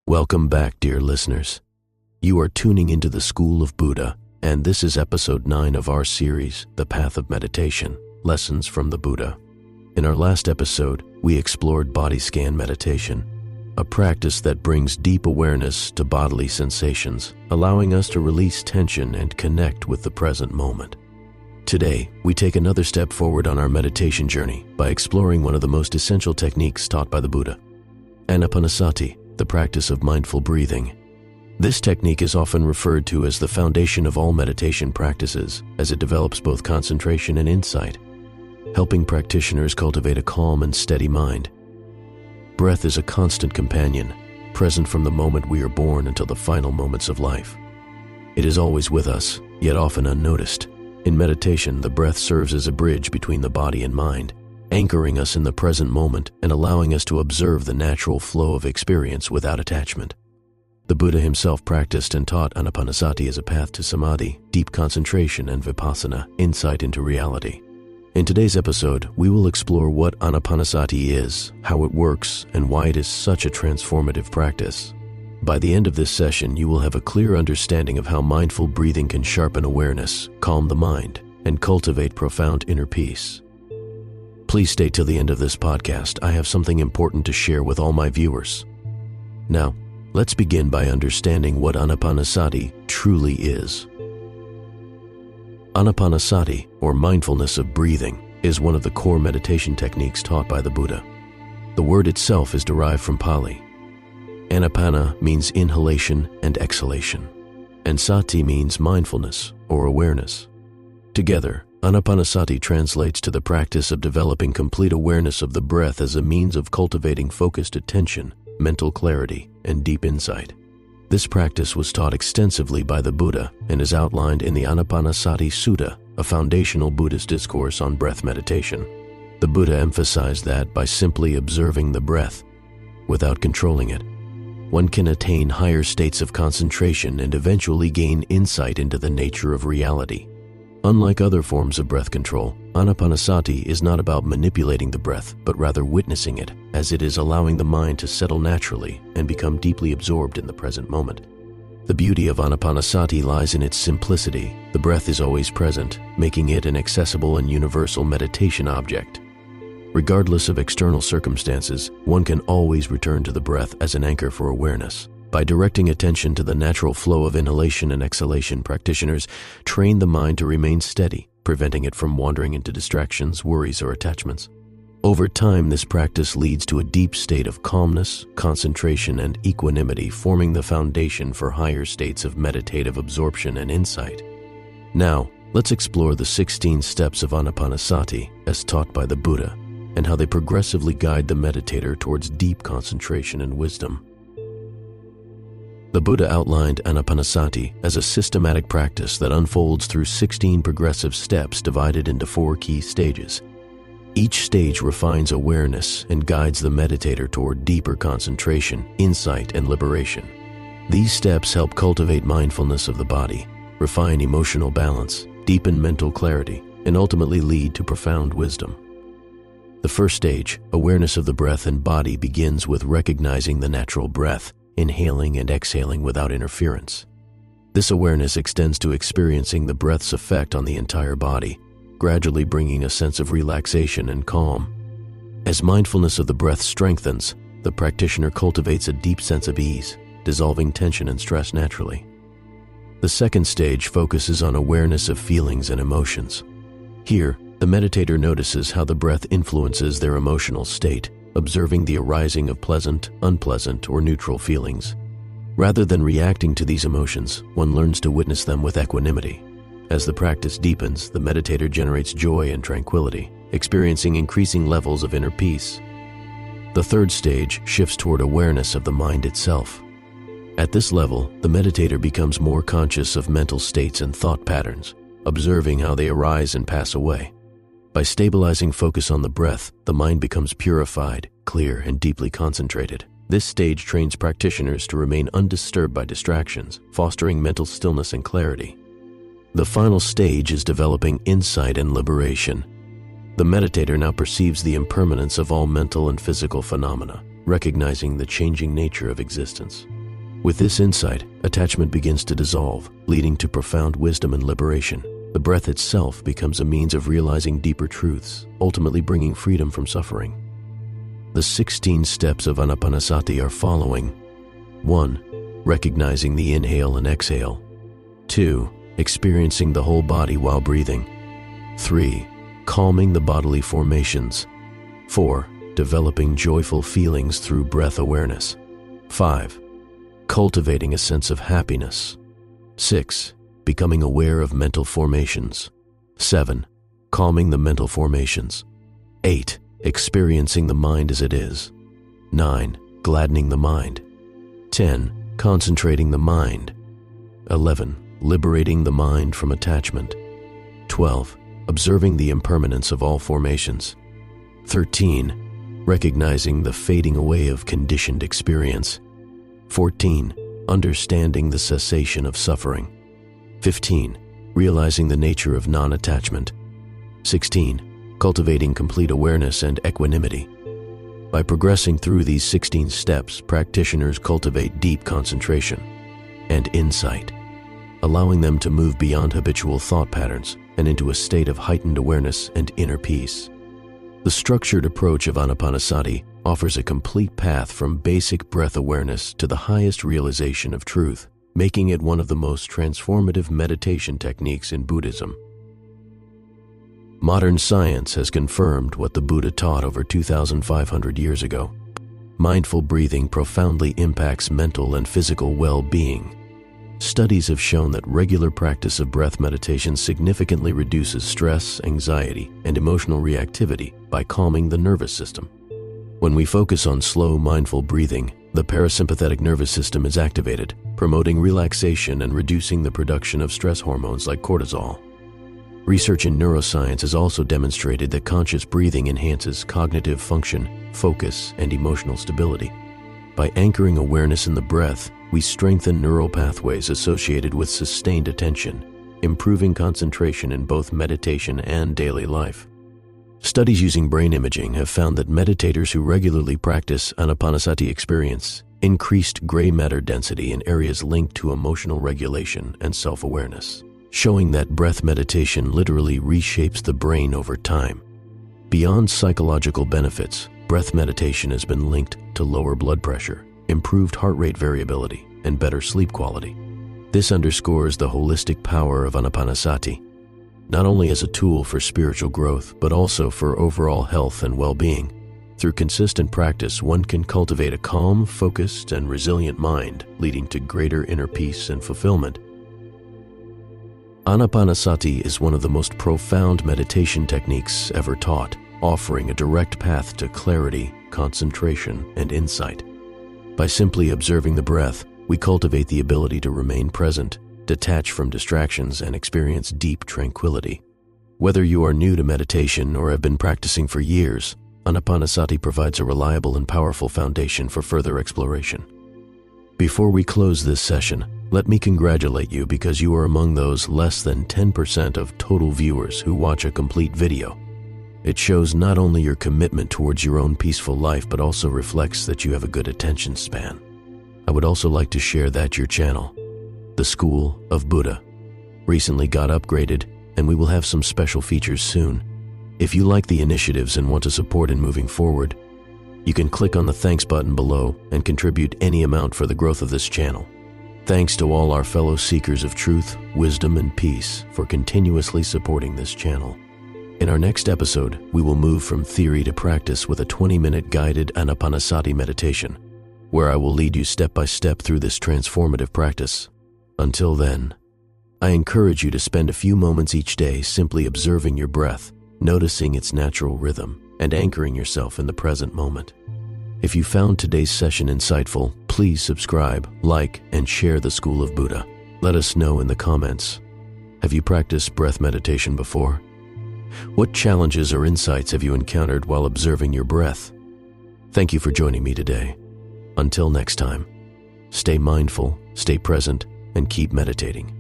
Welcome back, dear listeners. You are tuning into the School of Buddha, and this is episode 9 of our series, The Path of Meditation, Lessons from the Buddha. In our last episode, we explored body scan meditation, a practice that brings deep awareness to bodily sensations, allowing us to release tension and connect with the present moment. Today, we take another step forward on our meditation journey by exploring one of the most essential techniques taught by the Buddha, Anapanasati, the practice of mindful breathing. This technique is often referred to as the foundation of all meditation practices, as it develops both concentration and insight, helping practitioners cultivate a calm and steady mind. Breath is a constant companion, present from the moment we are born until the final moments of life. It is always with us, yet often unnoticed. In meditation, the breath serves as a bridge between the body and mind, anchoring us in the present moment and allowing us to observe the natural flow of experience without attachment. The Buddha himself practiced and taught Anapanasati as a path to Samadhi, deep concentration, and Vipassana, insight into reality. In today's episode, we will explore what Anapanasati is, how it works, and why it is such a transformative practice. By the end of this session, you will have a clear understanding of how mindful breathing can sharpen awareness, calm the mind, and cultivate profound inner peace. Please stay till the end of this podcast. I have something important to share with all my viewers. Now, let's begin by understanding what Anapanasati truly is. Anapanasati, or mindfulness of breathing, is one of the core meditation techniques taught by the Buddha. The word itself is derived from Pali. Anapana means inhalation and exhalation, and sati means mindfulness or awareness. Together, Anapanasati translates to the practice of developing complete awareness of the breath as a means of cultivating focused attention, mental clarity, and deep insight. This practice was taught extensively by the Buddha and is outlined in the Anapanasati Sutta, a foundational Buddhist discourse on breath meditation. The Buddha emphasized that by simply observing the breath, without controlling it, one can attain higher states of concentration and eventually gain insight into the nature of reality. Unlike other forms of breath control, Anapanasati is not about manipulating the breath, but rather witnessing it, as it is allowing the mind to settle naturally and become deeply absorbed in the present moment. The beauty of Anapanasati lies in its simplicity. The breath is always present, making it an accessible and universal meditation object. Regardless of external circumstances, one can always return to the breath as an anchor for awareness. By directing attention to the natural flow of inhalation and exhalation, practitioners train the mind to remain steady, preventing it from wandering into distractions, worries, or attachments. Over time, this practice leads to a deep state of calmness, concentration, and equanimity, forming the foundation for higher states of meditative absorption and insight. Now, let's explore the 16 steps of Anapanasati as taught by the Buddha, and how they progressively guide the meditator towards deep concentration and wisdom. The Buddha outlined Anapanasati as a systematic practice that unfolds through 16 progressive steps divided into 4 key stages. Each stage refines awareness and guides the meditator toward deeper concentration, insight, and liberation. These steps help cultivate mindfulness of the body, refine emotional balance, deepen mental clarity, and ultimately lead to profound wisdom. The first stage, awareness of the breath and body, begins with recognizing the natural breath, inhaling and exhaling without interference. This awareness extends to experiencing the breath's effect on the entire body, gradually bringing a sense of relaxation and calm. As mindfulness of the breath strengthens, the practitioner cultivates a deep sense of ease, dissolving tension and stress naturally. The second stage focuses on awareness of feelings and emotions. Here, the meditator notices how the breath influences their emotional state, observing the arising of pleasant, unpleasant, or neutral feelings. Rather than reacting to these emotions, one learns to witness them with equanimity. As the practice deepens, the meditator generates joy and tranquility, experiencing increasing levels of inner peace. The third stage shifts toward awareness of the mind itself. At this level, the meditator becomes more conscious of mental states and thought patterns, observing how they arise and pass away. By stabilizing focus on the breath, the mind becomes purified, clear, and deeply concentrated. This stage trains practitioners to remain undisturbed by distractions, fostering mental stillness and clarity. The final stage is developing insight and liberation. The meditator now perceives the impermanence of all mental and physical phenomena, recognizing the changing nature of existence. With this insight, attachment begins to dissolve, leading to profound wisdom and liberation. The breath itself becomes a means of realizing deeper truths, ultimately bringing freedom from suffering. The 16 steps of Anapanasati are following. 1. Recognizing the inhale and exhale. 2. Experiencing the whole body while breathing. 3. Calming the bodily formations. 4. Developing joyful feelings through breath awareness. 5. Cultivating a sense of happiness. 6. Becoming aware of mental formations. 7. Calming the mental formations. 8. Experiencing the mind as it is. 9. Gladdening the mind. 10. Concentrating the mind. 11. Liberating the mind from attachment. 12. Observing the impermanence of all formations. 13. Recognizing the fading away of conditioned experience. 14. Understanding the cessation of suffering. 15. Realizing the nature of non-attachment. 16. Cultivating complete awareness and equanimity. By progressing through these 16 steps, practitioners cultivate deep concentration and insight, allowing them to move beyond habitual thought patterns and into a state of heightened awareness and inner peace. The structured approach of Anapanasati offers a complete path from basic breath awareness to the highest realization of truth, making it one of the most transformative meditation techniques in Buddhism. Modern science has confirmed what the Buddha taught over 2,500 years ago. Mindful breathing profoundly impacts mental and physical well-being. Studies have shown that regular practice of breath meditation significantly reduces stress, anxiety, and emotional reactivity by calming the nervous system. When we focus on slow, mindful breathing, the parasympathetic nervous system is activated, promoting relaxation and reducing the production of stress hormones like cortisol. Research in neuroscience has also demonstrated that conscious breathing enhances cognitive function, focus, and emotional stability. By anchoring awareness in the breath, we strengthen neural pathways associated with sustained attention, improving concentration in both meditation and daily life. Studies using brain imaging have found that meditators who regularly practice Anapanasati experience increased gray matter density in areas linked to emotional regulation and self-awareness, showing that breath meditation literally reshapes the brain over time. Beyond psychological benefits, breath meditation has been linked to lower blood pressure, improved heart rate variability, and better sleep quality. This underscores the holistic power of Anapanasati, not only as a tool for spiritual growth, but also for overall health and well-being. Through consistent practice, one can cultivate a calm, focused, and resilient mind, leading to greater inner peace and fulfillment. Anapanasati is one of the most profound meditation techniques ever taught, offering a direct path to clarity, concentration, and insight. By simply observing the breath, we cultivate the ability to remain present, detach from distractions, and experience deep tranquility. Whether you are new to meditation or have been practicing for years, Anapanasati provides a reliable and powerful foundation for further exploration. Before we close this session, let me congratulate you because you are among those less than 10% of total viewers who watch a complete video. It shows not only your commitment towards your own peaceful life, but also reflects that you have a good attention span. I would also like to share that your channel, The School of Buddha, recently got upgraded, and we will have some special features soon. If you like the initiatives and want to support in moving forward, you can click on the thanks button below and contribute any amount for the growth of this channel. Thanks to all our fellow seekers of truth, wisdom, and peace for continuously supporting this channel. In our next episode, we will move from theory to practice with a 20-minute guided Anapanasati meditation, where I will lead you step by step through this transformative practice. Until then, I encourage you to spend a few moments each day simply observing your breath, noticing its natural rhythm, and anchoring yourself in the present moment. If you found today's session insightful, please subscribe, like, and share the School of Buddha. Let us know in the comments. Have you practiced breath meditation before? What challenges or insights have you encountered while observing your breath? Thank you for joining me today. Until next time, stay mindful, stay present, and keep meditating.